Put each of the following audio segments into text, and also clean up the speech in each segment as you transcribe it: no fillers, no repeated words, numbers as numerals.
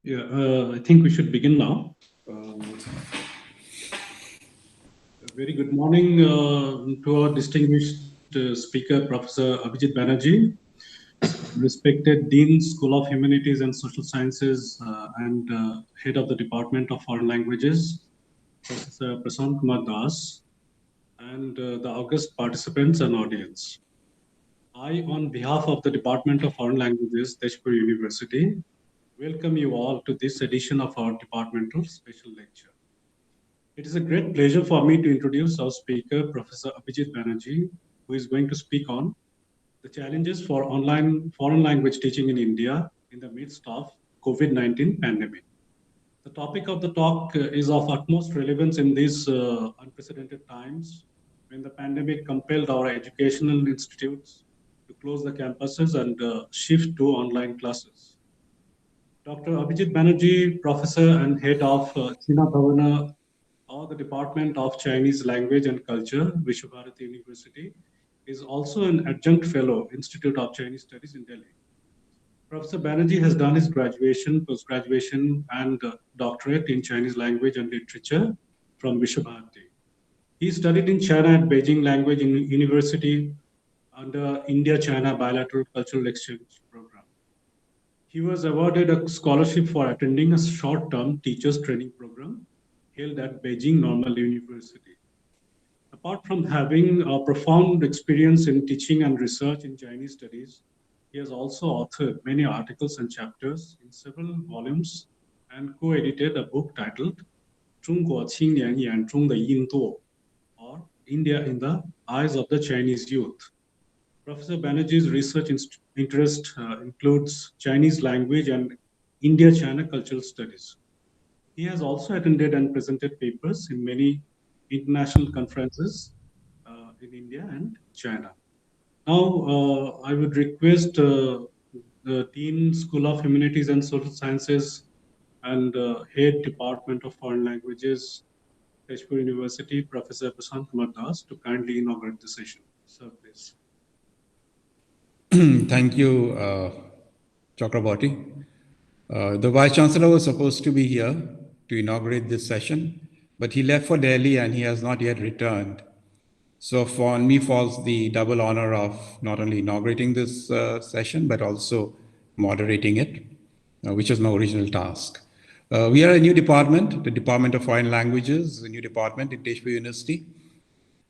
I think we should begin now. A very good morning to our distinguished speaker, Professor Abhijit Banerjee, respected Dean, School of Humanities and Social Sciences, and Head of the Department of Foreign Languages, Professor Prasant Kumar Das, and the august participants and audience. I, on behalf of the Department of Foreign Languages, Tezpur University, welcome you all to this edition of our departmental special lecture. It is a great pleasure for me to introduce our speaker, Professor Abhijit Banerjee, who is going to speak on the challenges for online foreign language teaching in India in the midst of COVID-19 pandemic. The topic of the talk is of utmost relevance in these unprecedented times when the pandemic compelled our educational institutes to close the campuses and shift to online classes. Dr. Abhijit Banerjee, professor and head of China Bhavana or the Department of Chinese Language and Culture, Vishwabharati University, is also an adjunct fellow, Institute of Chinese Studies in Delhi. Professor Banerjee has done his graduation, post-graduation, and doctorate in Chinese language and literature from Vishwabharati. He studied in China at Beijing Language University under India-China Bilateral Cultural Exchange Program. He was awarded a scholarship for attending a short-term teachers training program held at Beijing Normal University. Apart from having a profound experience in teaching and research in Chinese studies, he has also authored many articles and chapters in several volumes and co-edited a book titled 中国青年眼中的印度 or India in the Eyes of the Chinese Youth. Professor Banerjee's research interest includes Chinese language and India-China cultural studies. He has also attended and presented papers in many international conferences in India and China. Now, I would request the Dean, School of Humanities and Social Sciences and Head Department of Foreign Languages, Tezpur University, Professor Prasant Kumar Das, to kindly inaugurate the session. Sir, please. Thank you, Chakraborty. The Vice Chancellor was supposed to be here to inaugurate this session, but he left for Delhi and he has not yet returned. So on me falls the double honor of not only inaugurating this session, but also moderating it, which is my original task. We are a new department, the Department of Foreign Languages, a new department in Tezpur University.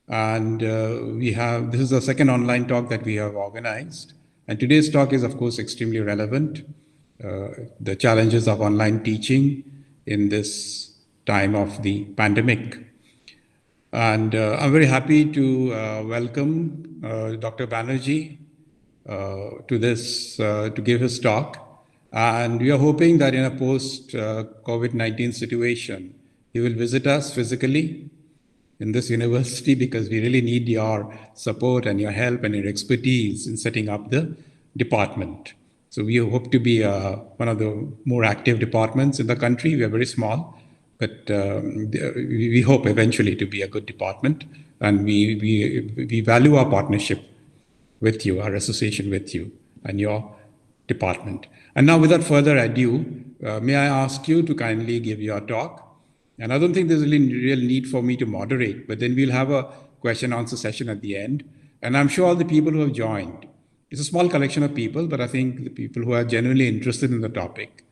And this is the second online talk that we have organized. And today's talk is, of course, extremely relevant. The challenges of online teaching in this time of the pandemic. And I'm very happy to welcome Dr. Banerjee to give his talk. And we are hoping that in a post-COVID-19 situation, he will visit us physically in this university because we really need your support and your help and your expertise in setting up the department. So we hope to be one of the more active departments in the country. We are very small, but we hope eventually to be a good department. And we value our partnership with you, our association with you and your department. And now without further ado, may I ask you to kindly give your talk. And I don't think there's really real need for me to moderate, but then we'll have a question answer session at the end. And I'm sure all the people who have joined, it's a small collection of people, but I think the people who are genuinely interested in the topic.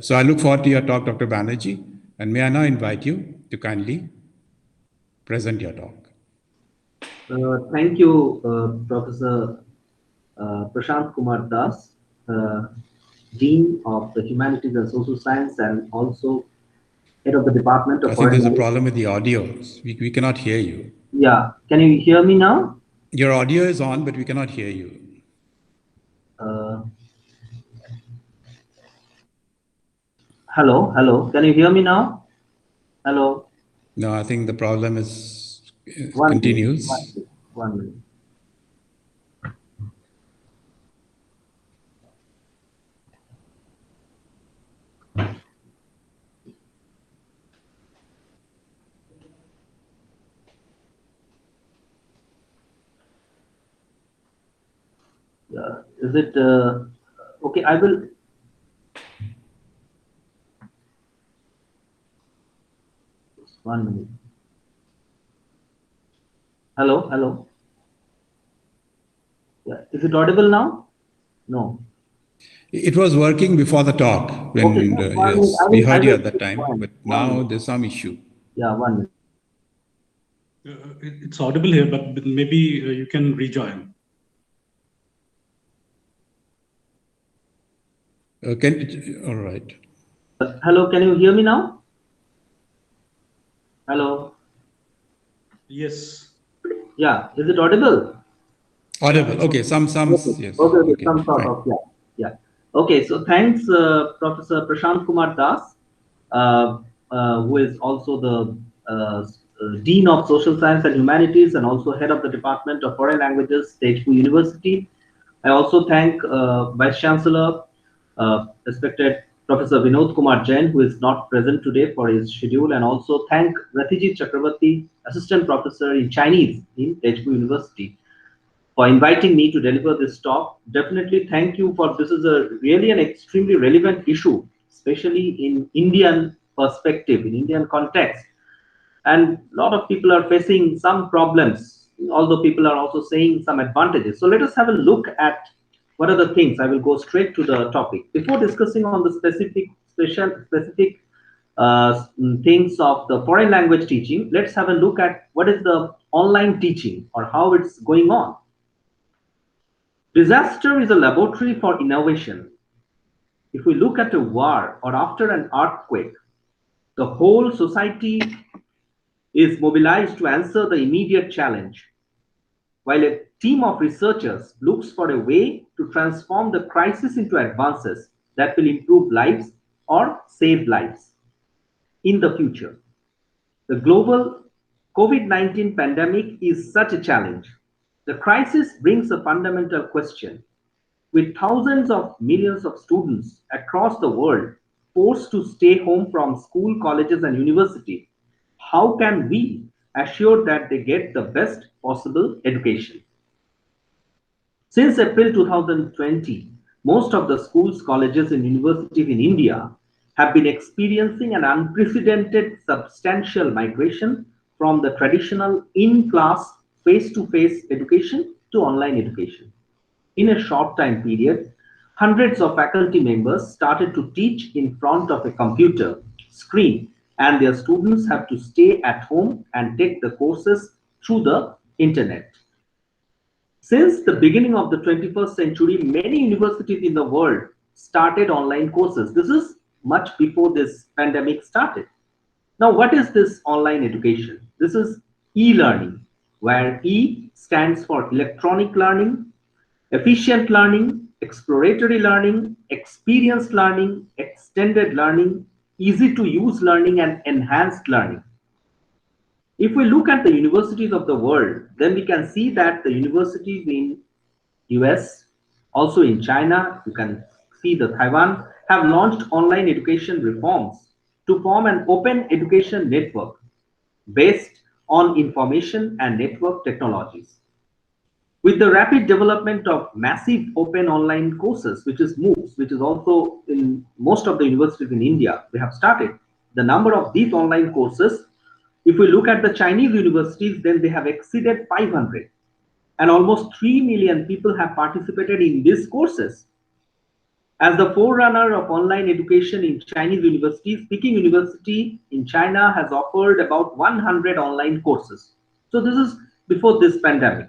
So I look forward to your talk, Dr. Banerjee. And may I now invite you to kindly present your talk. Thank you, Professor Prasant Kumar Das, Dean of the Humanities and Social Science and also Head of the Department of I think there's a problem with the audio. We cannot hear you. Yeah, can you hear me now? Your audio is on, but we cannot hear you. Hello, can you hear me now? Hello? No, I think the problem continues. One minute. Is it okay? I will. 1 minute. Hello, hello. Yeah. Is it audible now? No. It was working before the talk Okay, when, just 1 minute. yes, we I heard you will at that just time, join. but 1 minute. now there's some issue. Yeah, 1 minute. It's audible here, but maybe you can rejoin. All right. Hello, can you hear me now? Hello. Yes. Yeah, is it audible? Yeah, Audible. it's Okay, some, Okay, yes. okay, Okay, some sort fine. of, yeah, yeah. Okay, so thanks, Professor Prashant Kumar Das, who is also the Dean of Social Science and Humanities and also head of the Department of Foreign Languages, Tejpur University. I also thank Vice Chancellor, respected Professor Vinod Kumar Jain, who is not present today for his schedule, and also thank Ratiji Chakravarti, Assistant Professor in Chinese in Tejpur University, for inviting me to deliver this talk. Definitely thank you for this is a really an extremely relevant issue, especially in Indian perspective, in Indian context. And a lot of people are facing some problems, although people are also saying some advantages. So let us have a look at what are the things. I will go straight to the topic. Before discussing on the specific things of the foreign language teaching, let's have a look at what is the online teaching or how it's going on. Disaster is a laboratory for innovation. If we look at a war or after an earthquake, the whole society is mobilized to answer the immediate challenge, while a team of researchers looks for a way to transform the crisis into advances that will improve lives or save lives in the future. The global COVID-19 pandemic is such a challenge. The crisis brings a fundamental question. With thousands of millions of students across the world forced to stay home from school, colleges, and university, how can we assure that they get the best possible education? Since April 2020, most of the schools, colleges, and universities in India have been experiencing an unprecedented substantial migration from the traditional in class, face to face education to online education. In a short time period, hundreds of faculty members started to teach in front of a computer screen, and their students have to stay at home and take the courses through the internet. Since the beginning of the 21st century, many universities in the world started online courses. This is much before this pandemic started. Now, what is this online education? This is e-learning, where E stands for electronic learning, efficient learning, exploratory learning, experienced learning, extended learning, easy to use learning, and enhanced learning. If we look at the universities of the world, then we can see that the universities in US, also in China, you can see the Taiwan, have launched online education reforms to form an open education network based on information and network technologies. With the rapid development of massive open online courses, which is MOOCs, which is also in most of the universities in India, they have started. The number of these online courses, if we look at the Chinese universities, then they have exceeded 500. And almost 3 million people have participated in these courses. As the forerunner of online education in Chinese universities, Peking University in China has offered about 100 online courses. So this is before this pandemic.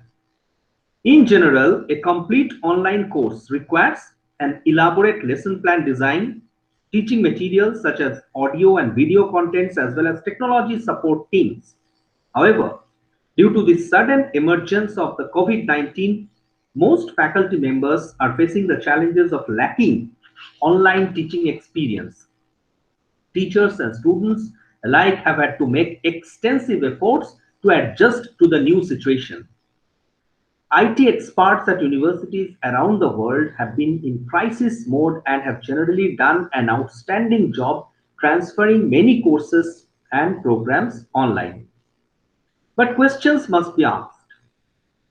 In general, a complete online course requires an elaborate lesson plan design, teaching materials such as audio and video contents, as well as technology support teams. However, due to the sudden emergence of the COVID-19, most faculty members are facing the challenges of lacking online teaching experience. Teachers and students alike have had to make extensive efforts to adjust to the new situation. IT experts at universities around the world have been in crisis mode and have generally done an outstanding job transferring many courses and programs online. But questions must be asked.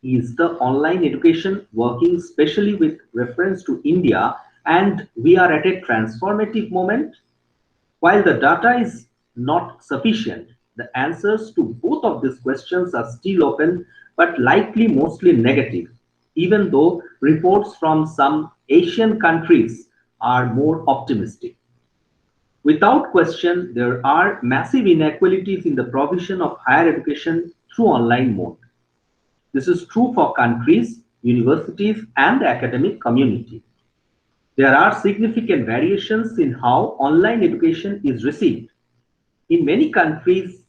Is the online education working, especially with reference to India, and we are at a transformative moment? While the data is not sufficient, the answers to both of these questions are still open, but likely mostly negative, even though reports from some Asian countries are more optimistic. Without question, there are massive inequalities in the provision of higher education through online mode. This is true for countries, universities, and the academic community. There are significant variations in how online education is received. In many countries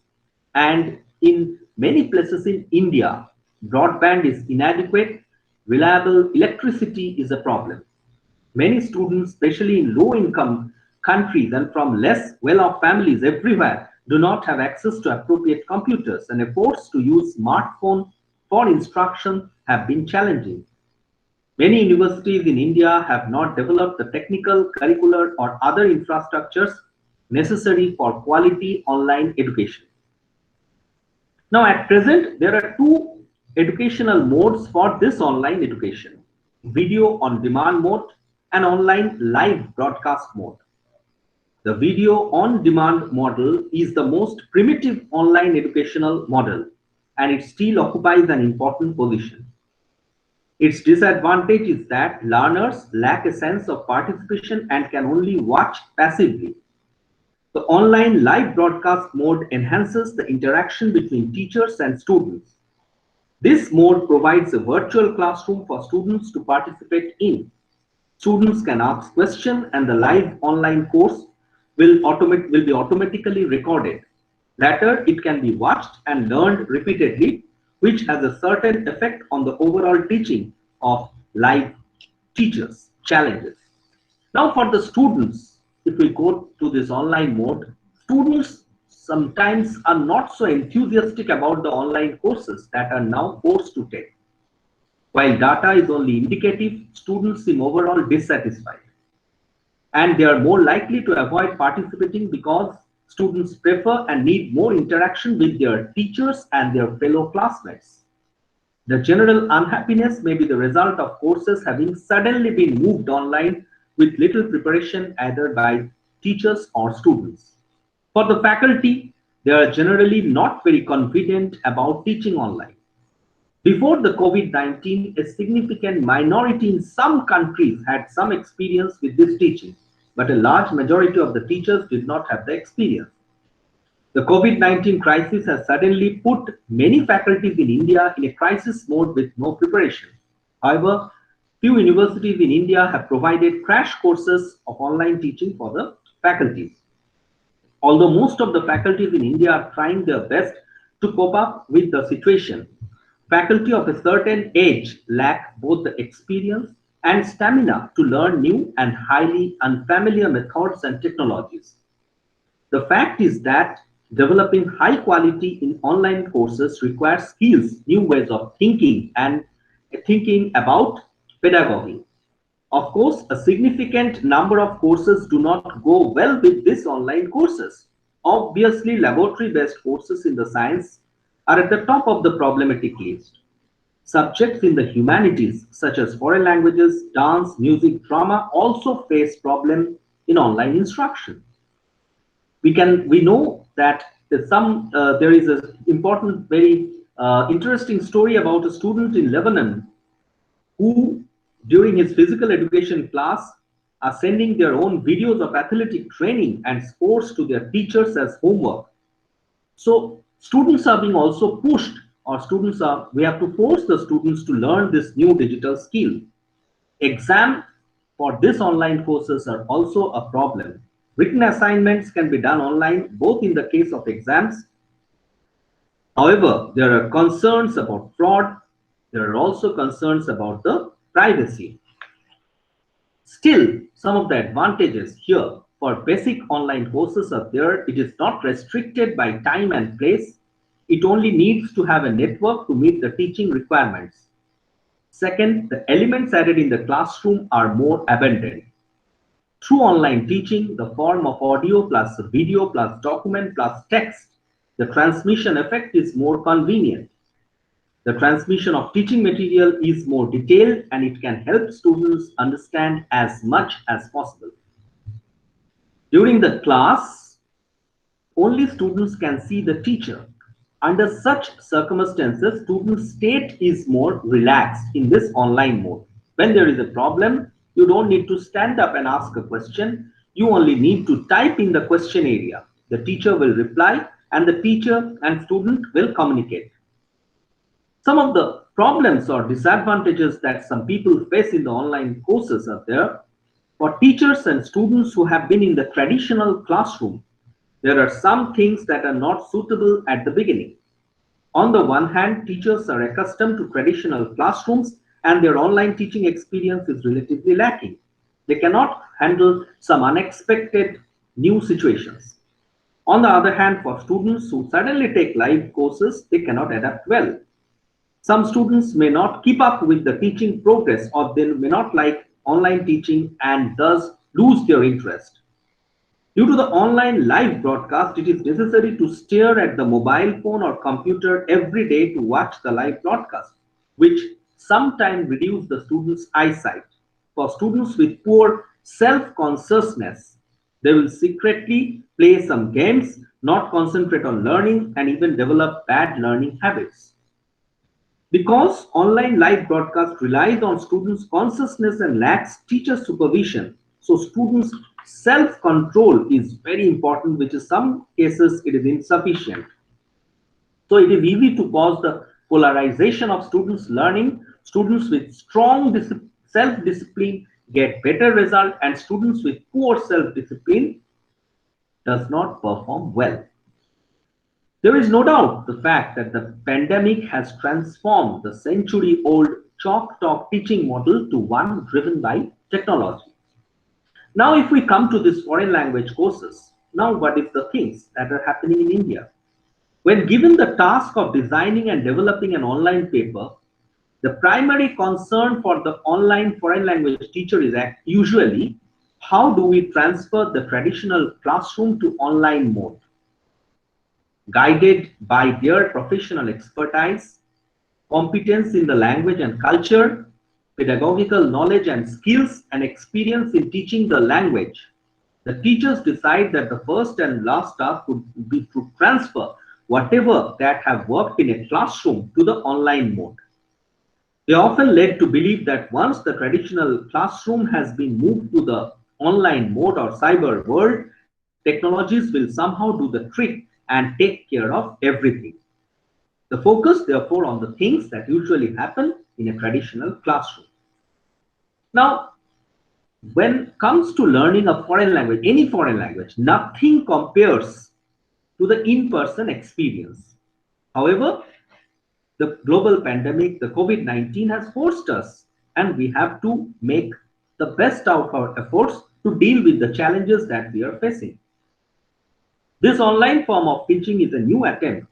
and in many places in India, broadband is inadequate, reliable electricity is a problem. Many students, especially in low-income countries and from less well-off families everywhere, do not have access to appropriate computers, and efforts to use smartphone for instruction have been challenging. Many universities in India have not developed the technical, curricular, or other infrastructures necessary for quality online education. Now, at present, there are two educational modes for this online education: video on demand mode and online live broadcast mode. The video on demand model is the most primitive online educational model, and it still occupies an important position. Its disadvantage is that learners lack a sense of participation and can only watch passively. The online live broadcast mode enhances the interaction between teachers and students. This mode provides a virtual classroom for students to participate in. Students can ask questions and the live online course will be automatically recorded. Later, it can be watched and learned repeatedly, which has a certain effect on the overall teaching of live teachers challenges. Now for the students, if we go to this online mode, students sometimes are not so enthusiastic about the online courses that are now forced to take. While data is only indicative, students seem overall dissatisfied, and they are more likely to avoid participating because students prefer and need more interaction with their teachers and their fellow classmates. The general unhappiness may be the result of courses having suddenly been moved online with little preparation either by teachers or students. For the faculty, they are generally not very confident about teaching online. Before the COVID-19, a significant minority in some countries had some experience with this teaching, but a large majority of the teachers did not have the experience. The COVID-19 crisis has suddenly put many faculties in India in a crisis mode with no preparation. However, few universities in India have provided crash courses of online teaching for the faculties. Although most of the faculties in India are trying their best to cope up with the situation, faculty of a certain age lack both the experience and stamina to learn new and highly unfamiliar methods and technologies. The fact is that developing high quality in online courses requires skills, new ways of thinking, and thinking about pedagogy. Of course, a significant number of courses do not go well with these online courses. Obviously, laboratory-based courses in the science are at the top of the problematic list. Subjects in the humanities, such as foreign languages, dance, music, drama, also face problems in online instruction. We know that there is an important, very interesting story about a student in Lebanon who, during his physical education class, are sending their own videos of athletic training and sports to their teachers as homework. So students are being also pushed, or we have to force the students to learn this new digital skill. Exam for this online courses are also a problem. Written assignments can be done online, both in the case of exams. However, there are concerns about fraud. There are also concerns about the privacy. Still, some of the advantages here for basic online courses are there. It is not restricted by time and place. It only needs to have a network to meet the teaching requirements. Second, the elements added in the classroom are more abundant. Through online teaching, the form of audio plus video plus document plus text, the transmission effect is more convenient. The transmission of teaching material is more detailed and it can help students understand as much as possible. During the class, only students can see the teacher. Under such circumstances, student state is more relaxed in this online mode. When there is a problem, you don't need to stand up and ask a question. You only need to type in the question area. The teacher will reply and the teacher and student will communicate. Some of the problems or disadvantages that some people face in the online courses are there. For teachers and students who have been in the traditional classroom, there are some things that are not suitable at the beginning. On the one hand, teachers are accustomed to traditional classrooms and their online teaching experience is relatively lacking. They cannot handle some unexpected new situations. On the other hand, for students who suddenly take live courses, they cannot adapt well. Some students may not keep up with the teaching progress or they may not like online teaching and thus lose their interest. Due to the online live broadcast, it is necessary to stare at the mobile phone or computer every day to watch the live broadcast, which sometimes reduce the students' eyesight. For students with poor self-consciousness, they will secretly play some games, not concentrate on learning, and even develop bad learning habits. Because online live broadcast relies on students' consciousness and lacks teacher supervision, so students' self-control is very important, which in some cases it is insufficient. So it is easy to cause the polarization of students' learning. Students with strong self-discipline get better result, and students with poor self-discipline does not perform well. There is no doubt the fact that the pandemic has transformed the century-old chalk talk teaching model to one driven by technology. Now, if we come to these foreign language courses, now what is the things that are happening in India? When given the task of designing and developing an online paper, the primary concern for the online foreign language teacher is usually how do we transfer the traditional classroom to online mode? Guided by their professional expertise, competence in the language and culture, pedagogical knowledge and skills, and experience in teaching the language, the teachers decide that the first and last task would be to transfer whatever that have worked in a classroom to the online mode. They are often led to believe that once the traditional classroom has been moved to the online mode or cyber world, technologies will somehow do the trick and take care of everything. The focus, therefore, on the things that usually happen in a traditional classroom. Now, when it comes to learning a foreign language, any foreign language, nothing compares to the in-person experience. However, the global pandemic, the COVID-19 has forced us, and we have to make the best out of our efforts to deal with the challenges that we are facing. This online form of teaching is a new attempt.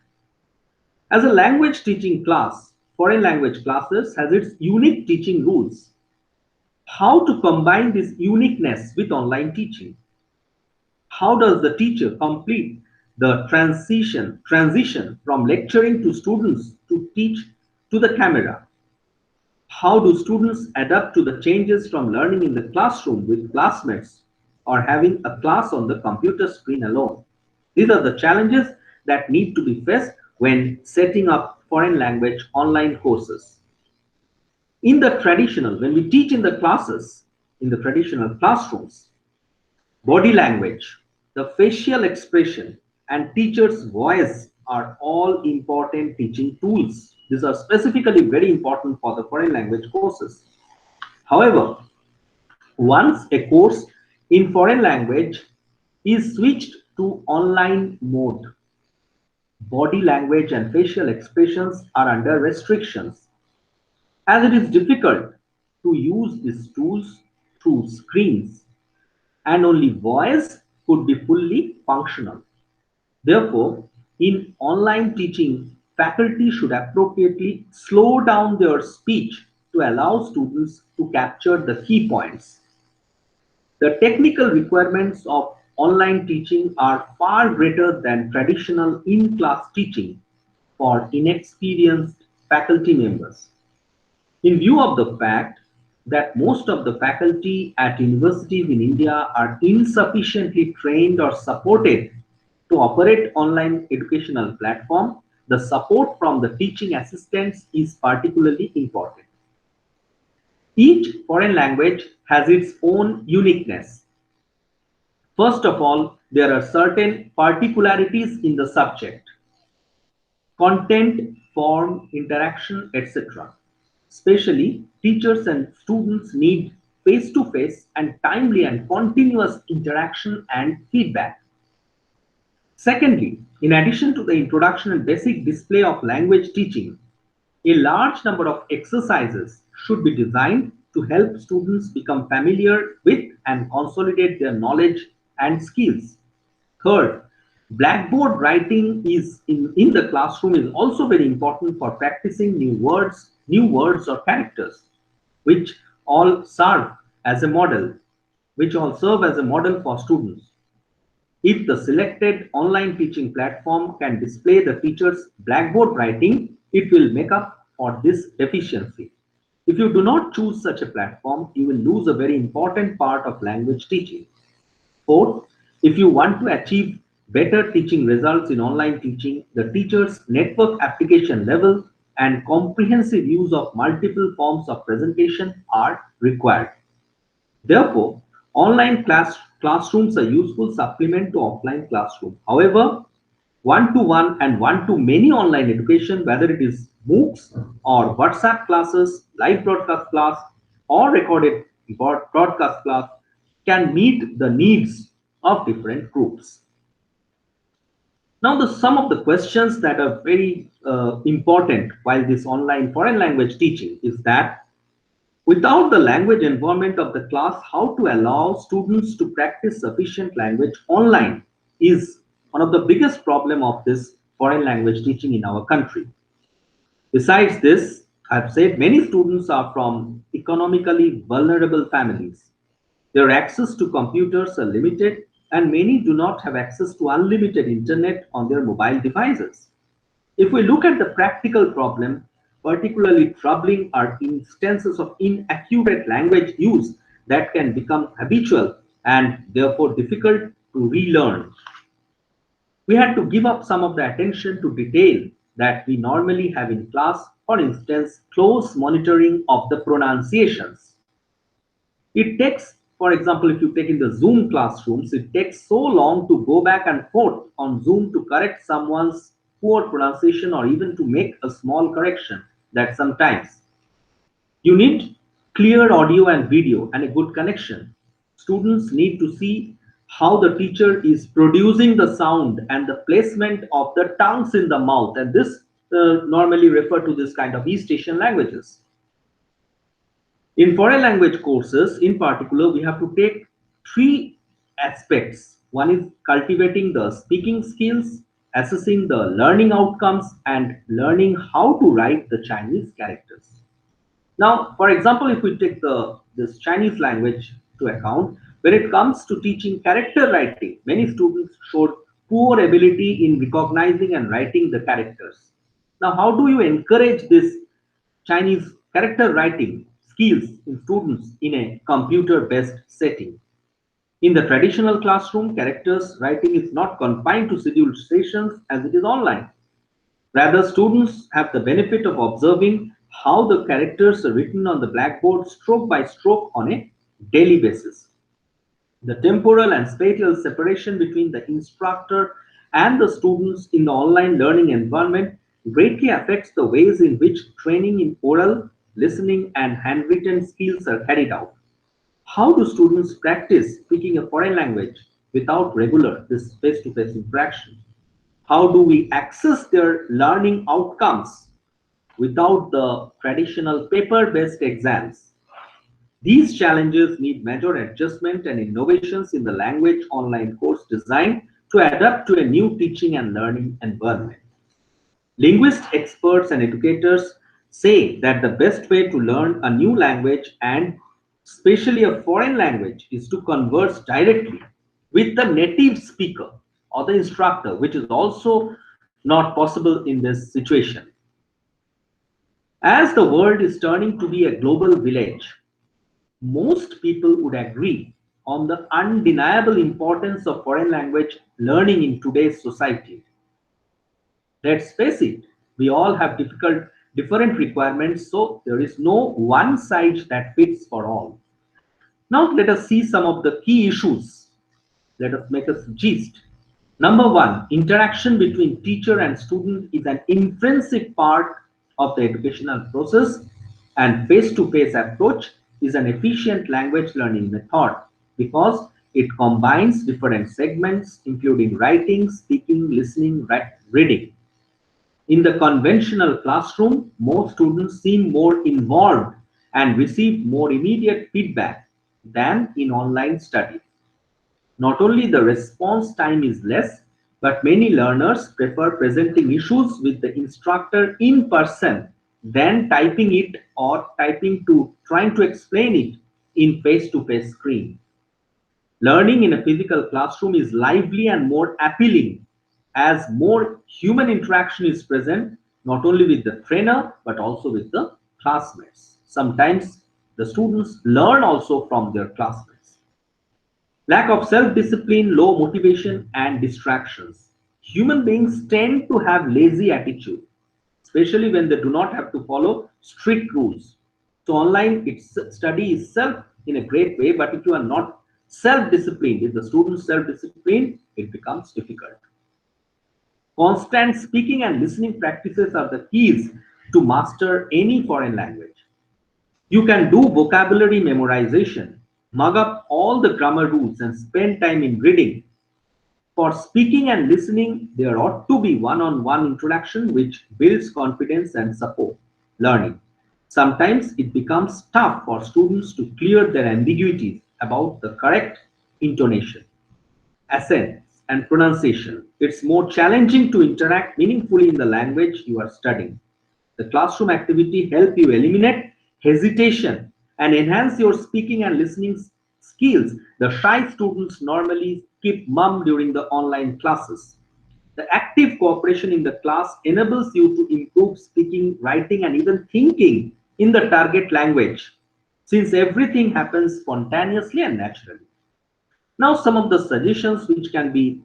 As a language teaching class, foreign language classes has its unique teaching rules. How to combine this uniqueness with online teaching? How does the teacher complete the transition from lecturing to students to teach to the camera? How do students adapt to the changes from learning in the classroom with classmates or having a class on the computer screen alone? These are the challenges that need to be faced when setting up foreign language online courses. In the traditional, when we teach in the classes, in the traditional classrooms, body language, the facial expression, and teacher's voice are all important teaching tools. These are specifically very important for the foreign language courses. However, once a course in foreign language is switched to online mode, body language and facial expressions are under restrictions, as it is difficult to use these tools through screens, and only voice could be fully functional. Therefore, in online teaching, faculty should appropriately slow down their speech to allow students to capture the key points. The technical requirements of online teaching are far greater than traditional in-class teaching for inexperienced faculty members. In view of the fact that most of the faculty at universities in India are insufficiently trained or supported to operate online educational platform, the support from the teaching assistants is particularly important. Each foreign language has its own uniqueness. First of all, there are certain particularities in the subject, content, form, interaction, etc. Especially, teachers and students need face-to-face and timely and continuous interaction and feedback. Secondly, in addition to the introduction and basic display of language teaching, a large number of exercises should be designed to help students become familiar with and consolidate their knowledge and skills. Third, blackboard writing is in the classroom is also very important for practicing new words or characters, which all serve as a model, which all serve as a model for students. If the selected online teaching platform can display the teacher's blackboard writing, it will make up for this deficiency. If you do not choose such a platform, you will lose a very important part of language teaching. Fourth, if you want to achieve better teaching results in online teaching, the teacher's network application level and comprehensive use of multiple forms of presentation are required. Therefore, online classrooms are useful supplement to offline classroom. However, one-to-one and one-to-many online education, whether it is MOOCs or WhatsApp classes, live broadcast class, or recorded broadcast class, can meet the needs of different groups. Now, some of the questions that are very important while this online foreign language teaching is that without the language environment of the class, how to allow students to practice sufficient language online is one of the biggest problem of this foreign language teaching in our country. Besides this, I've said many students are from economically vulnerable families. Their access to computers are limited and many do not have access to unlimited internet on their mobile devices. If we look at the practical problem, particularly troubling are instances of inaccurate language use that can become habitual and therefore difficult to relearn. We had to give up some of the attention to detail that we normally have in class, for instance, close monitoring of the pronunciations. It takes, for example, if you take in the Zoom classrooms, it takes so long to go back and forth on Zoom to correct someone's poor pronunciation or even to make a small correction that sometimes you need clear audio and video and a good connection. Students need to see how the teacher is producing the sound and the placement of the tongues in the mouth, and this normally refer to this kind of East Asian languages. In foreign language courses, in particular, we have to take three aspects. One is cultivating the speaking skills, assessing the learning outcomes, and learning how to write the Chinese characters. Now, for example, if we take this Chinese language to account, when it comes to teaching character writing, many students showed poor ability in recognizing and writing the characters. Now, how do you encourage this Chinese character writing skills in students in a computer-based setting? In the traditional classroom, characters writing is not confined to scheduled sessions as it is online. Rather, students have the benefit of observing how the characters are written on the blackboard stroke by stroke on a daily basis. The temporal and spatial separation between the instructor and the students in the online learning environment greatly affects the ways in which training in oral, listening, and handwritten skills are carried out. How do students practice speaking a foreign language without regular this face-to-face interaction? How do we access their learning outcomes without the traditional paper-based exams? These challenges need major adjustment and innovations in the language online course design to adapt to a new teaching and learning environment. Linguist experts and educators say that the best way to learn a new language and especially a foreign language is to converse directly with the native speaker or the instructor, which is also not possible in this situation. As the world is turning to be a global village, most people would agree on the undeniable importance of foreign language learning in today's society. Let's face it, we all have different requirements, so there is no one size that fits for all. Now let us see some of the key issues. Let us make a gist. Number one, interaction between teacher and student is an intrinsic part of the educational process, and face-to-face approach is an efficient language learning method because it combines different segments including writing, speaking, listening, reading. In the conventional classroom, most students seem more involved and receive more immediate feedback than in online study. Not only the response time is less, but many learners prefer presenting issues with the instructor in person than typing it or trying to explain it in face-to-face screen. Learning in a physical classroom is lively and more appealing as more human interaction is present, not only with the trainer, but also with the classmates. Sometimes the students learn also from their classmates. Lack of self-discipline, low motivation, and distractions. Human beings tend to have lazy attitude, especially when they do not have to follow strict rules. So online study itself in a great way, but if you are not self-disciplined, if the students self-disciplined, it becomes difficult. Constant speaking and listening practices are the keys to master any foreign language. You can do vocabulary memorization, mug up all the grammar rules, and spend time in reading. For speaking and listening, there ought to be one-on-one interaction which builds confidence and support learning. Sometimes it becomes tough for students to clear their ambiguities about the correct intonation, accent, and pronunciation. It's more challenging to interact meaningfully in the language you are studying. The classroom activity help you eliminate hesitation and enhance your speaking and listening skills. The shy students normally keep mum during the online classes. The active cooperation in the class enables you to improve speaking, writing, and even thinking in the target language, since everything happens spontaneously and naturally. Now, some of the suggestions which can be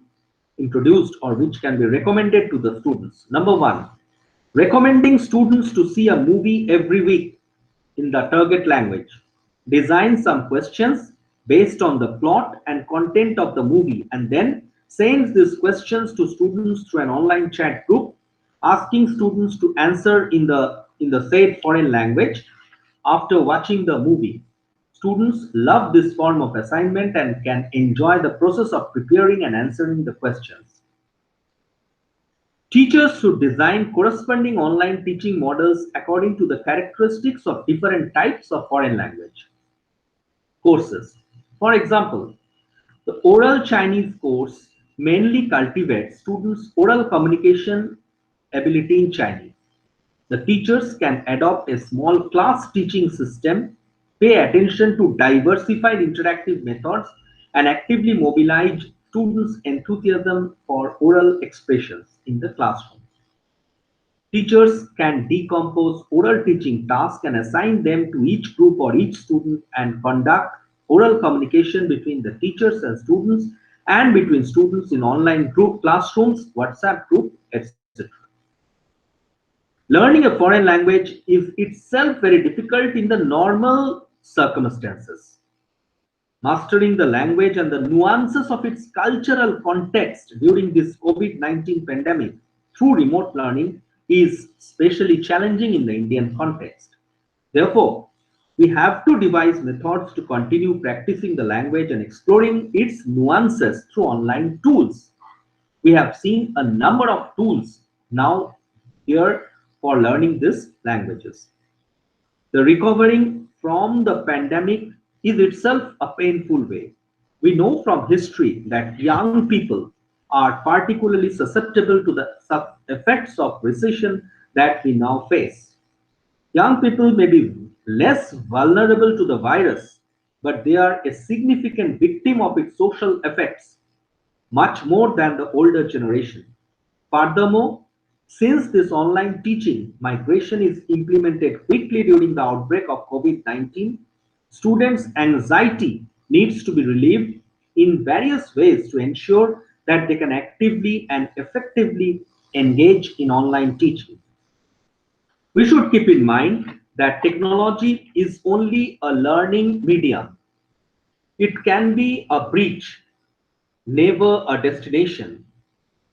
introduced or which can be recommended to the students. Number one, recommending students to see a movie every week in the target language. Design some questions based on the plot and content of the movie and then send these questions to students through an online chat group, asking students to answer in the said foreign language after watching the movie. Students love this form of assignment and can enjoy the process of preparing and answering the questions. Teachers should design corresponding online teaching models according to the characteristics of different types of foreign language courses. For example, the oral Chinese course mainly cultivates students' oral communication ability in Chinese. The teachers can adopt a small class teaching system, pay attention to diversified interactive methods, and actively mobilize students' enthusiasm for oral expressions in the classroom. Teachers can decompose oral teaching tasks and assign them to each group or each student and conduct oral communication between the teachers and students and between students in online group classrooms, WhatsApp group, etc. Learning a foreign language is itself very difficult in the normal circumstances. Mastering the language and the nuances of its cultural context during this COVID-19 pandemic through remote learning is especially challenging in the Indian context. Therefore, we have to devise methods to continue practicing the language and exploring its nuances through online tools. We have seen a number of tools now here for learning these languages. The recovering from the pandemic is itself a painful way. We know from history that young people are particularly susceptible to the effects of recession that we now face. Young people may be less vulnerable to the virus, but they are a significant victim of its social effects, much more than the older generation. Furthermore, since this online teaching migration is implemented quickly during the outbreak of COVID-19, students' anxiety needs to be relieved in various ways to ensure that they can actively and effectively engage in online teaching. We should keep in mind that technology is only a learning medium. It can be a bridge, never a destination.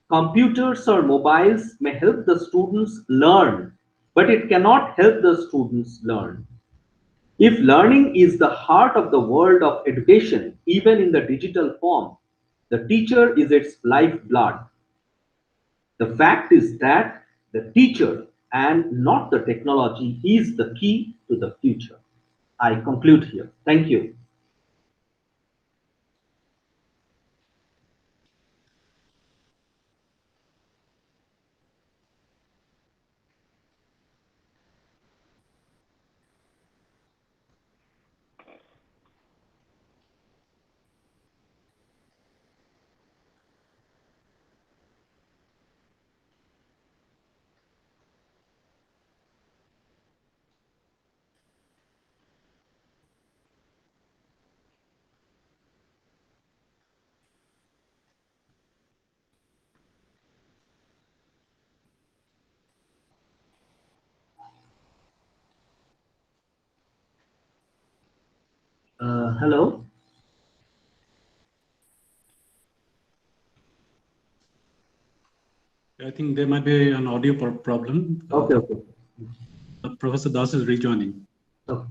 Computers or mobiles may help the students learn, but it cannot help the students learn. If learning is the heart of the world of education, even in the digital form, the teacher is its lifeblood. The fact is that the teacher and not the technology is the key to the future. I conclude here. Thank you. Hello. I think there might be an audio problem. Okay, okay. Professor Das is rejoining. Okay.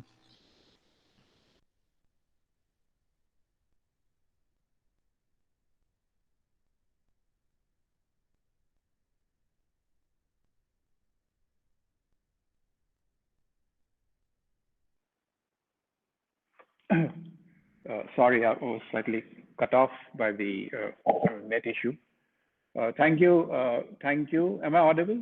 Sorry, I was slightly cut off by the net issue. Thank you. Thank you. Am I audible?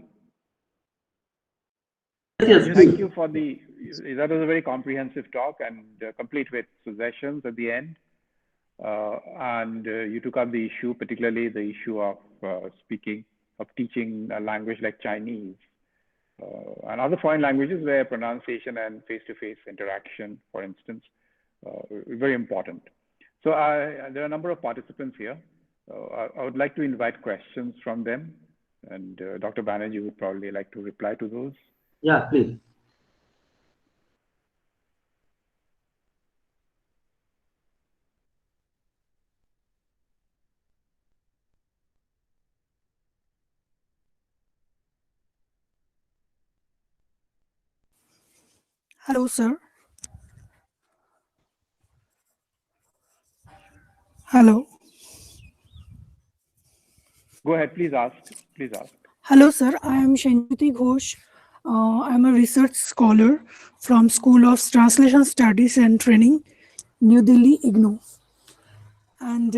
Yes, Yes. Thank you for that was a very comprehensive talk and complete with suggestions at the end. And you took up the issue, particularly the issue of teaching a language like Chinese and other foreign languages where pronunciation and face-to-face interaction, for instance, very important. So there are a number of participants here. I would like to invite questions from them, and Dr. Banerjee would probably like to reply to those. Yeah, please. Hello, sir. Hello. Go ahead, please ask. Please ask. Hello, sir. I am Shanjuti Ghosh. I am a research scholar from School of Translation Studies and Training, New Delhi, IGNOU. And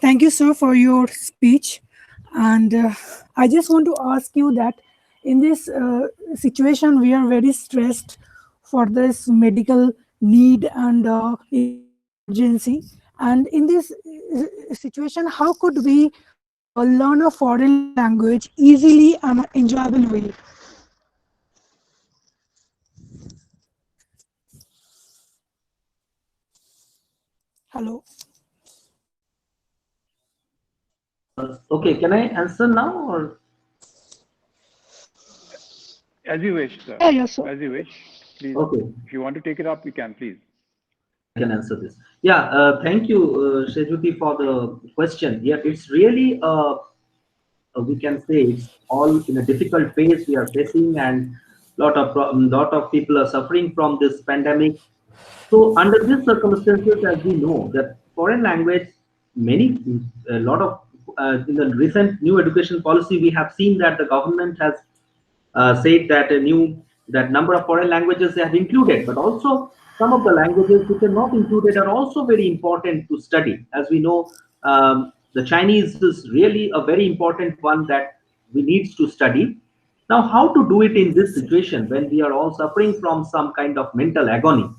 thank you, sir, for your speech. And I just want to ask you that in this situation, we are very stressed for this medical need and emergency. And in this situation, how could we learn a foreign language easily and enjoyable way? Hello. Okay, can I answer now or? As you wish, sir. Yeah, yes, sir. As you wish. Please. Okay. If you want to take it up, you can, please. I can answer this. Yeah, thank you, Shejuti, for the question. Yeah, it's really, we can say it's all in a difficult phase we are facing, and lot of people are suffering from this pandemic. So under these circumstances, as we know that foreign language, a lot of in the recent new education policy, we have seen that the government has said that that number of foreign languages they have included, but also some of the languages which are not included are also very important to study. As we know, the Chinese is really a very important one that we need to study. Now, how to do it in this situation when we are all suffering from some kind of mental agony?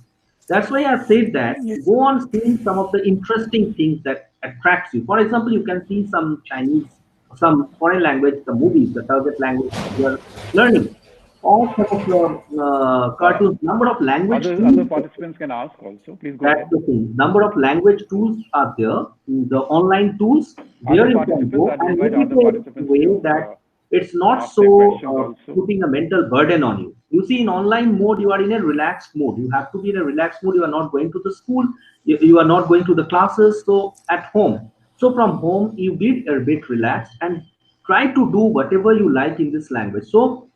That's why I've said that Yes. go on seeing some of the interesting things that attracts you. For example, you can see some Chinese, some foreign language, the movies, the target language you are learning. all some of the cartoons, number of language Other tools. participants can ask also. Please go That's ahead. the thing. Number of language tools are there. The online tools, there Other you can participants, go I'd and invite make it other a participants way to that it's not ask their questions so also. putting a mental burden on you. You see, in online mode, you are in a relaxed mode. You have to be in a relaxed mode. You are not going to the school. You are not going to the classes. So at home. So from home, you be a bit relaxed and try to do whatever you like in this language. So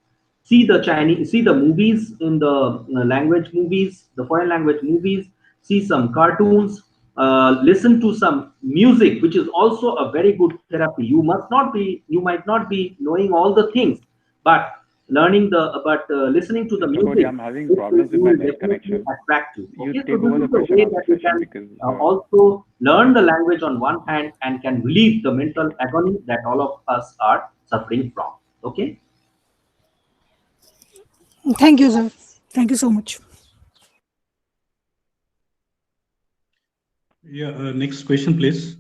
see the movies in the language movies, the foreign language movies, see some cartoons, listen to some music, which is also a very good therapy. You might not be knowing all the things, but listening to the Mr. Cody, music, I'm having it problems with my will net definitely connection. attract you. You Okay, so take this over the is the question way answer that you session can because also learn the language on one hand and can relieve the mental agony that all of us are suffering from. Okay. Thank you, sir. Thank you so much. Yeah, next question, please.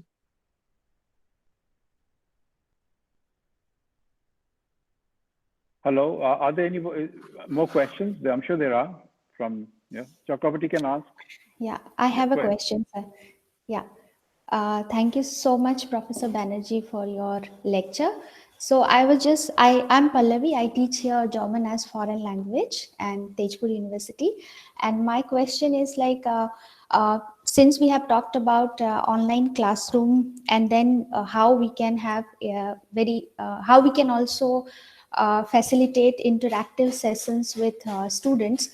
hello, are there any more questions? I'm sure there are from, yeah. Chakravarti can ask. Yeah, I have a Go ahead. question, sir. Yeah. Thank you so much, Professor Banerjee, for your lecture. So I'm Pallavi. I teach here German as foreign language and Tejpur University. And my question is like, since we have talked about online classroom and then how we can have how we can also facilitate interactive sessions with students.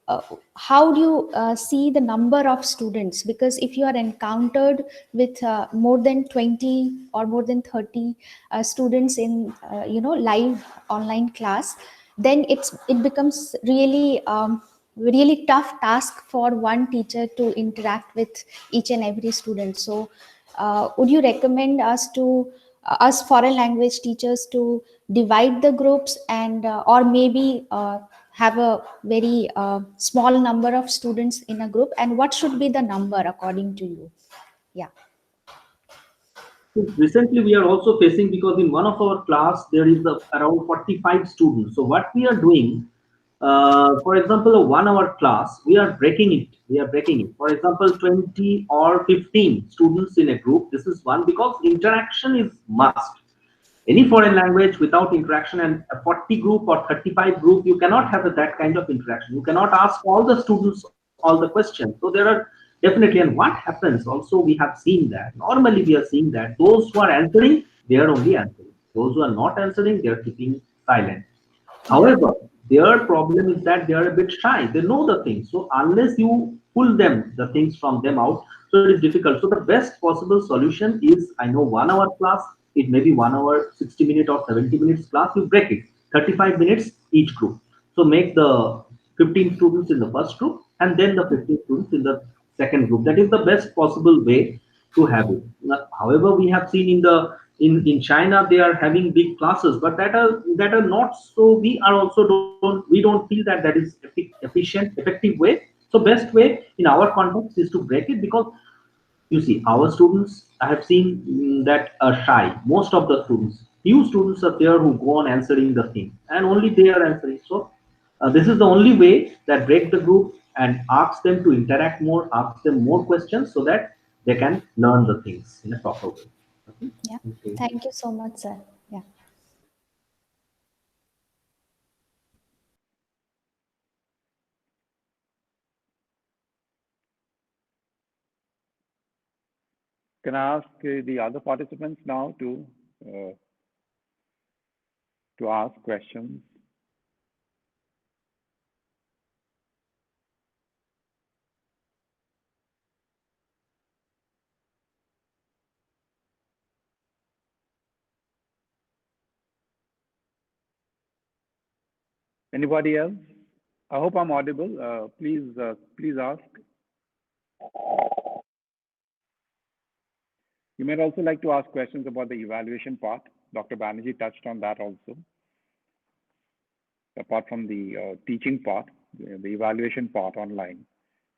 Uh, how do you see the number of students? Because if you are encountered with more than 20 or more than 30 students in live online class, then it becomes really tough task for one teacher to interact with each and every student. So would you recommend us foreign language teachers to divide the groups and or maybe have a very small number of students in a group, and what should be the number according to you? Yeah. Recently, we are also facing, because in one of our class there is around 45 students. So what we are doing, for example, a 1 hour class, we are breaking it. We are breaking it. For example, 20 or 15 students in a group. This is one, because interaction is must. Any foreign language without interaction, and a 40 group or 35 group, you cannot have that kind of interaction. You cannot ask all the students all the questions. So there are definitely, and what happens also, we have seen that normally we are seeing that those who are answering, they are only answering. Those who are not answering, they are keeping silent. Yeah. However, their problem is that they are a bit shy. They know the things. So unless you pull the things from them out, so it is difficult. So the best possible solution is, I know 1 hour class, it may be 1 hour, 60 minutes or 70 minutes class, you break it. 35 minutes each group. So make the 15 students in the first group and then the 15 students in the second group. That is the best possible way to have it. However, we have seen in China they are having big classes, but that are not so. We are also don't feel that that is efficient, effective way. So best way in our context is to break it, because you see our students, I have seen that are shy. Most of the students, few students are there who go on answering the thing, and only they are answering. So this is the only way that break the group and ask them to interact more, ask them more questions, so that they can learn the things in a proper way. Okay. Yeah. Okay. Thank you so much, sir. Yeah. Can I ask the other participants now to ask questions? Anybody else? I hope I'm audible. Please ask. You might also like to ask questions about the evaluation part. Dr. Banerjee touched on that also. Apart from the teaching part, the evaluation part, online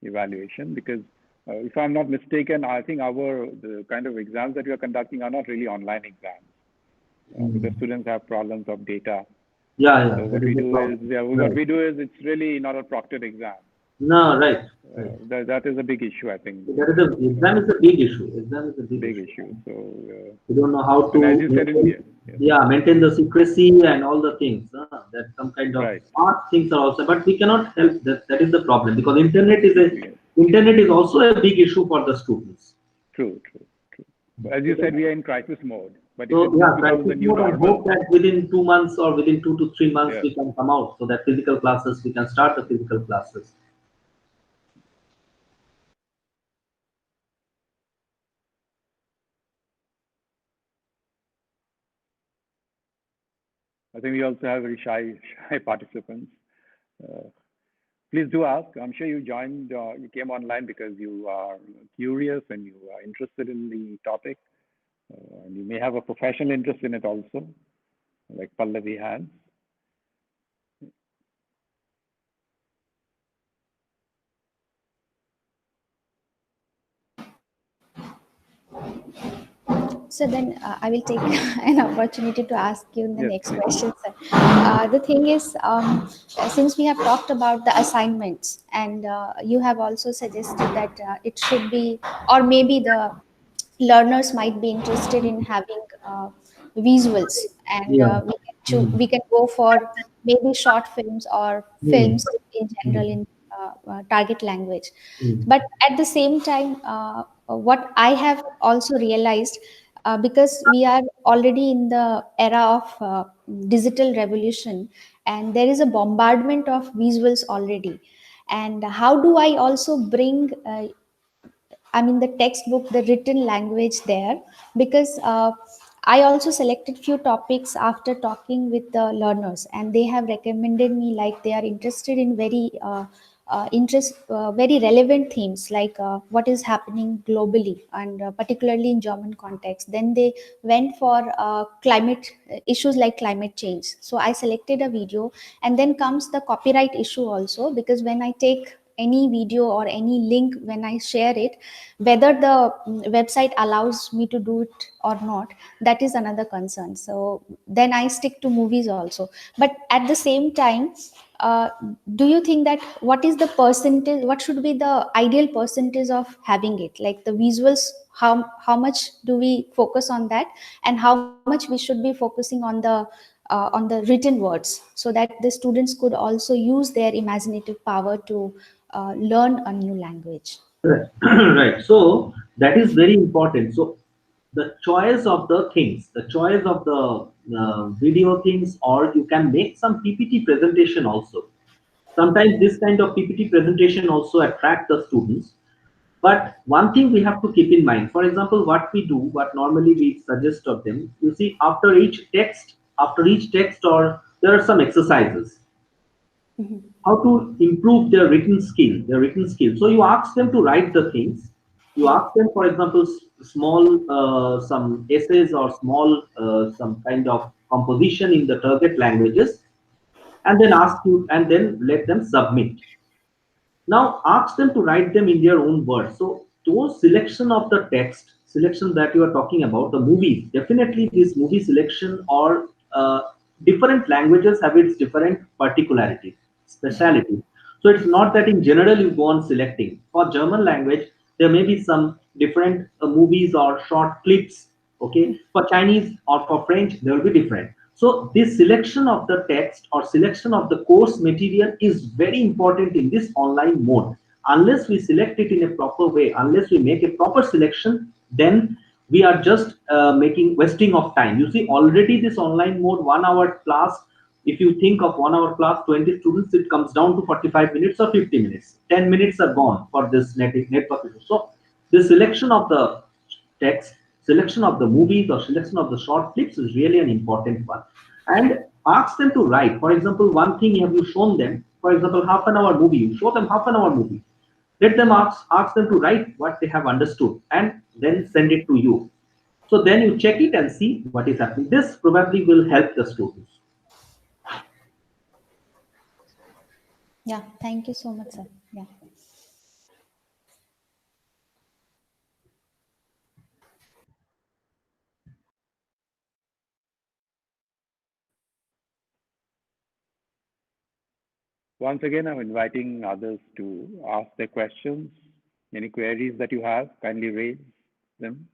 evaluation, because if I'm not mistaken, I think the kind of exams that we are conducting are not really online exams because students have problems of data Yeah, yeah. So That what is we the do is, problem. what Right. we do is, it's really not a proctored exam. No, right. Right. That is a big issue, I think. That is the exam is a big issue. Exam is a big Big issue. issue. So, We don't know how and as to you said in, maintain, yes, yeah, maintain the secrecy and all the things. That some kind of right. smart things are also, but we cannot help that. That is the problem because Yes. internet is also a big issue for the students. True, true, true. But as you said, we are in crisis mode. But if So this yeah, becomes the crisis new mode and hope normal, that within 2 months or within 2 to 3 months yes, we can come out so that physical classes we can start the physical classes. I think we also have very shy participants. Uh, Please do ask. I'm sure you joined, you came online because you are curious and you are interested in the topic. And you may have a professional interest in it also, like Pallavi has. So then I will take an opportunity to ask you the Yes, next please. question, sir. The thing is, since we have talked about the assignments, and you have also suggested that it should be, or maybe the learners might be interested in having visuals, and Yeah. Mm. we can go for maybe short films or Mm. films in general Mm. in target language. Mm. But at the same time, what I have also realized, because we are already in the era of digital revolution, and there is a bombardment of visuals already. And how do I also bring I mean the textbook, the written language there, because I also selected few topics after talking with the learners, and they have recommended me like they are interested in very relevant themes like what is happening globally and particularly in German context. Then they went for climate issues like climate change. So I selected a video, and then comes the copyright issue also, because when I take any video or any link, when I share it, whether the website allows me to do it or not, that is another concern. So then I stick to movies also. But at the same time, uh, do you think that what is the percentage, what should be the ideal percentage of having it, like the visuals, how much do we focus on that, and how much we should be focusing on the written words, so that the students could also use their imaginative power to learn a new language? Right. Right. So that is very important. So the choice of the things, the choice of the video things, or you can make some PPT presentation also. Sometimes this kind of PPT presentation also attract the students. But one thing we have to keep in mind, for example, what we do, what normally we suggest of them, you see, after each text, or there are some exercises how to improve their written skill. So you ask them to write the things. You ask them, for example, small some essays or small some kind of composition in the target languages, and then let them submit. Now ask them to write them in their own words. So those selection of the text, selection that you are talking about, the movies, definitely this movie selection or different languages have its different particularity, speciality. So it's not that in general you go on selecting. For German language, there may be some different movies or short clips. Okay, for Chinese or for French, there will be different. So this selection of the text or selection of the course material is very important in this online mode. Unless we select it in a proper way, unless we make a proper selection, then we are just making wasting of time. You see, already this online mode 1 hour class, if you think of 1 hour class, 20 students, it comes down to 45 minutes or 50 minutes. 10 minutes are gone for this network. So the selection of the text, selection of the movies or selection of the short clips is really an important one. And ask them to write. For example, one thing have you shown them, for example, half an hour movie, you show them half an hour movie. Let them ask them to write what they have understood and then send it to you. So then you check it and see what is happening. This probably will help the students. Yeah, thank you so much, sir. Yeah. Once again, I'm inviting others to ask their questions. Any queries that you have, kindly raise them.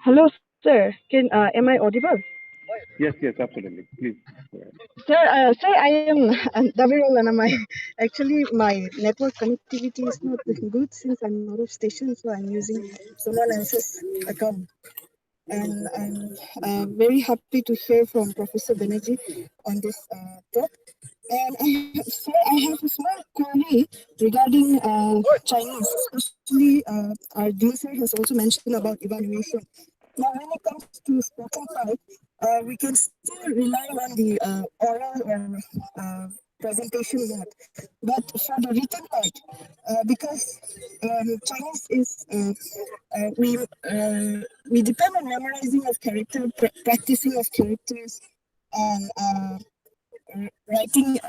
Hello, sir. Am I audible? Yes, yes, absolutely. Please go ahead. Sir, I am Davirul, and actually my network connectivity is not good since I'm out of station, so I'm using someone else's account. And I'm very happy to hear from Professor Banerjee on this talk. And sir, I have a small query regarding Chinese, especially our dean sir has also mentioned about evaluation. Now, when it comes to spoken part, we can still rely on the oral or presentation mode. But for the written part, because Chinese is we depend on memorizing of character, practicing of characters, and writing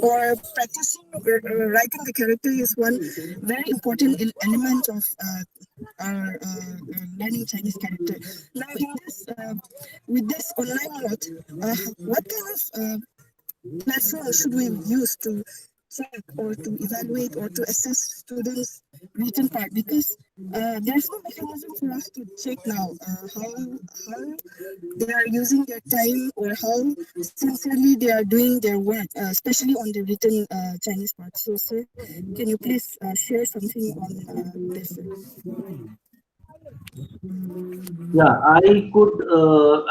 or practicing writing the character is one very important element of learning Chinese character. Now, in this with this online mode, what kind of platform should we use to check or to evaluate or to assess students' written part? Because there's no mechanism for us to check now how they are using their time or how sincerely they are doing their work, especially on the written Chinese part. So, sir, can you please share something on this? Yeah, I could.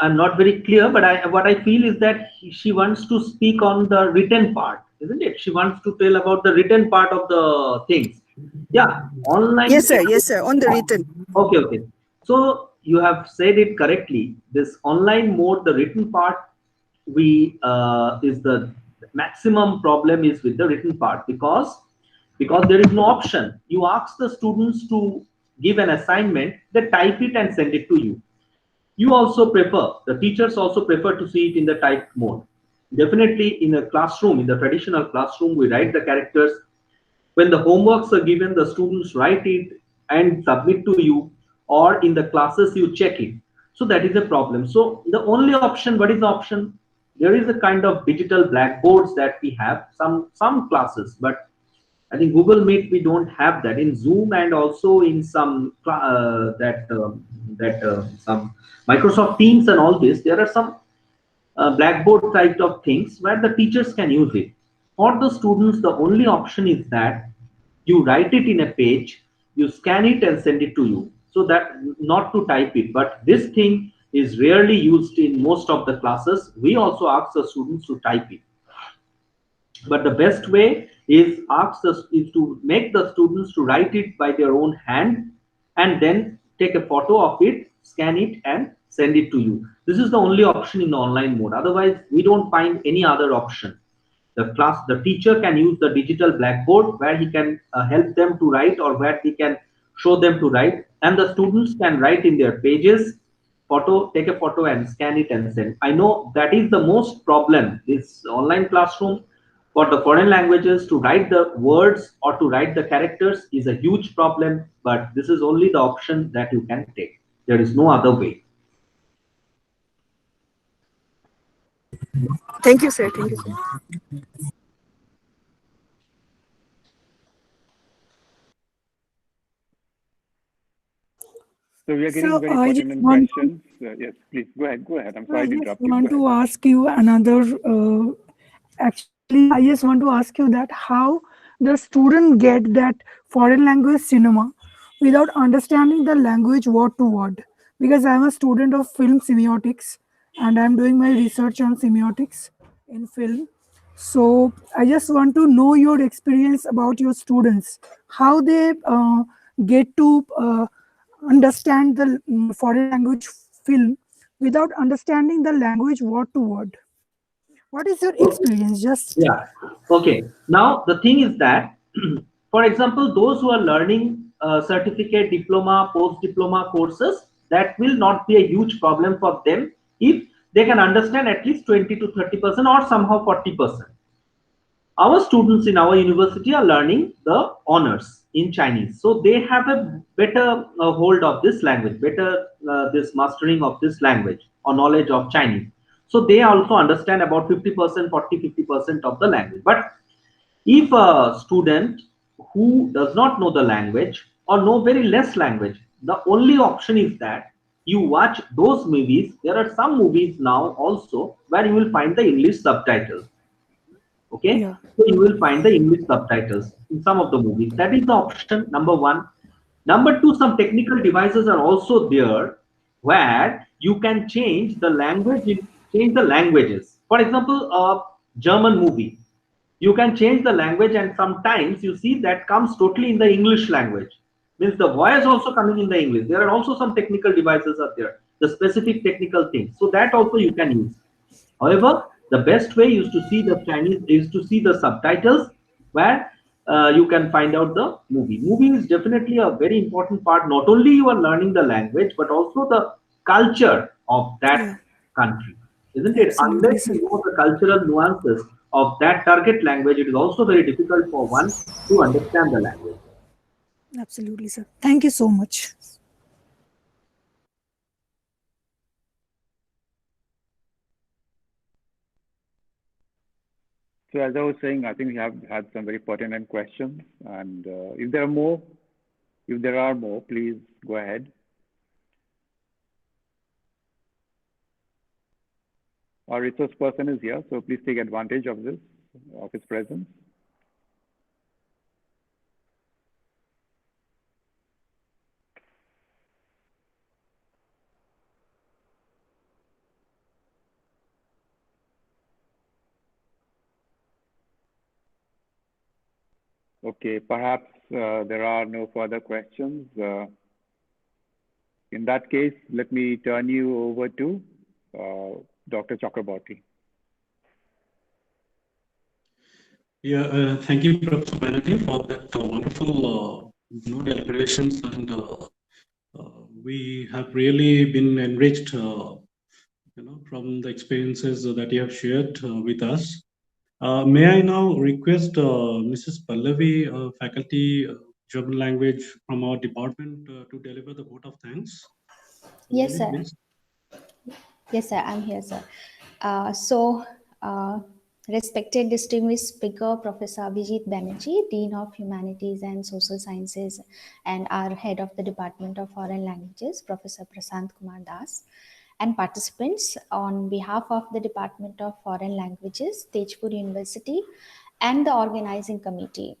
I'm not very clear, but what I feel is that she wants to speak on the written part, isn't it? She wants to tell about the written part of the things. Yeah, online. Yes, sir. Yes, sir. On the written. Okay, okay. So you have said it correctly. This online mode, the written part, we is the maximum problem is with the written part because there is no option. You ask the students to give an assignment, they type it and send it to you. You also prefer, the teachers also prefer to see it in the typed mode. Definitely in a classroom, in the traditional classroom, we write the characters. When the homeworks are given, the students write it and submit to you, or in the classes you check it. So that is a problem. So the only option, what is the option? There is a kind of digital blackboards that we have, some classes, but I think Google Meet we don't have that. In Zoom and also in some some Microsoft Teams and all this, there are some blackboard type of things where the teachers can use it. For the students, the only option is that you write it in a page, you scan it and send it to you. So that not to type it, but this thing is rarely used in most of the classes. We also ask the students to type it. But the best way is is to make the students to write it by their own hand and then take a photo of it, scan it and send it to you. This is the only option in the online mode. Otherwise, we don't find any other option. The teacher can use the digital blackboard where he can help them to write or where he can show them to write, and the students can write in their pages, take a photo and scan it and send. I know that is the most problem. This online classroom for the foreign languages, to write the words or to write the characters is a huge problem, but this is only the option that you can take. There is no other way. Thank you, sir. Thank you, sir. So we are getting So very I just pertinent want questions. Yes, please go ahead. Go ahead. I'm I sorry to just interrupt you. want Go to ahead. ask you another. Actually, I just want to ask you that how the student get that foreign language cinema without understanding the language word to word. Because I'm a student of film semiotics and I'm doing my research on semiotics in film. So I just want to know your experience about your students, how they get to understand the foreign language film without understanding the language word to word. What is your experience? Just Yeah. Okay. Now the thing is that, for example, those who are learning certificate, diploma, post-diploma courses, that will not be a huge problem for them if they can understand at least 20 to 30% or somehow 40%. Our students in our university are learning the honors in Chinese, so they have a better hold of this language, better this mastering of this language or knowledge of Chinese. So they also understand about 50%, 40, 50% of the language. But if a student who does not know the language or know very less language, the only option is that you watch those movies. There are some movies now also where you will find the English subtitles. Okay, Yeah. so you will find the English subtitles in some of the movies. That is the option number one. Number two, some technical devices are also there where you can change the language, change the languages. For example, a German movie, you can change the language, and sometimes you see that comes totally in the English language. Means the voice also coming in the English. There are also some technical devices are there, the specific technical things. So that also you can use. However, the best way is to see the Chinese is to see the subtitles where you can find out the movie. Movie is definitely a very important part. Not only you are learning the language, but also the culture of that Yeah. country, isn't it? Absolutely, Unless sir. you know the cultural nuances of that target language, it is also very difficult for one to understand the language. Absolutely, sir. Thank you so much. So as I was saying, I think we have had some very pertinent questions, and if there are more, please go ahead. Our resource person is here, so please take advantage of his presence. Okay, perhaps there are no further questions. In that case, let me turn you over to Dr. Chakraborty. Yeah, thank you, Professor Banerjee, for that wonderful deliberations, and we have really been enriched, from the experiences that you have shared with us. May I now request Mrs. Pallavi, faculty German language from our department, to deliver the vote of thanks? Yes, Pallavi, sir. please. Yes, sir. I'm here, sir. Respected distinguished speaker, Professor Abhijit Banerjee, Dean of Humanities and Social Sciences, and our head of the Department of Foreign Languages, Professor Prashant Kumar Das, and participants on behalf of the Department of Foreign Languages, Tejpur University, and the organizing committee.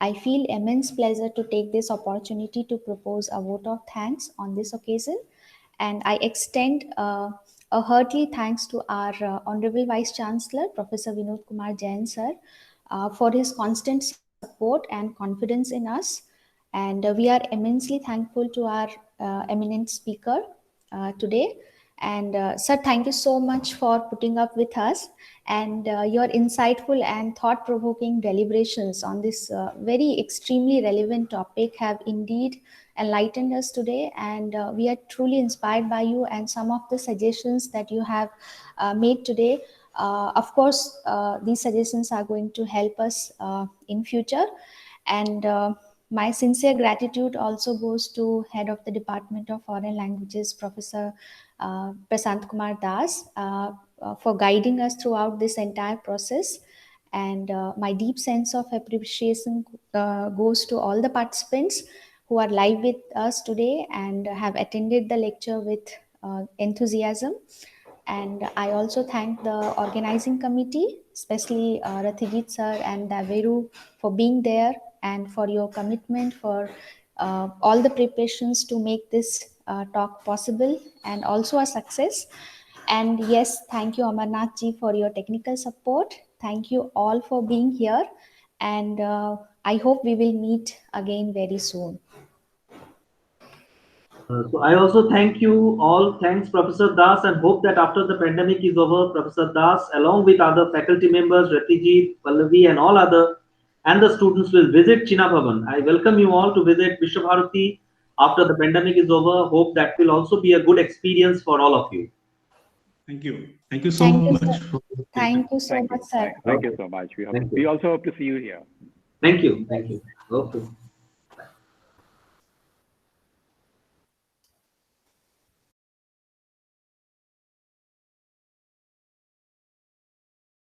I feel immense pleasure to take this opportunity to propose a vote of thanks on this occasion, and I extend a hearty thanks to our Honorable Vice Chancellor, Professor Vinod Kumar Jain, sir, for his constant support and confidence in us. And we are immensely thankful to our eminent speaker today. And sir, thank you so much for putting up with us, and your insightful and thought-provoking deliberations on this very extremely relevant topic have indeed enlightened us today, and we are truly inspired by you and some of the suggestions that you have made today. Of course, these suggestions are going to help us in future, and my sincere gratitude also goes to head of the Department of Foreign Languages, Professor Prashant Kumar Das, for guiding us throughout this entire process. And my deep sense of appreciation goes to all the participants who are live with us today and have attended the lecture with enthusiasm. And I also thank the organizing committee, especially Rathijit sir and Daveru, for being there and for your commitment, for all the preparations to make this talk possible and also a success. And yes, thank you, Amarnath ji, for your technical support. Thank you all for being here. And I hope we will meet again very soon. So I also thank you all. Thanks, Professor Das, and hope that after the pandemic is over, Professor Das, along with other faculty members, Ratiji, Pallavi, and all other, and the students will visit China Bhavan. I welcome you all to visit Vishwabharati after the pandemic is over. Hope that will also be a good experience for all of you. Thank you. Thank you so Thank you, much. sir. Thank you so much, sir. Thank you so much. We also hope to see you here. Thank you. Thank you. Okay.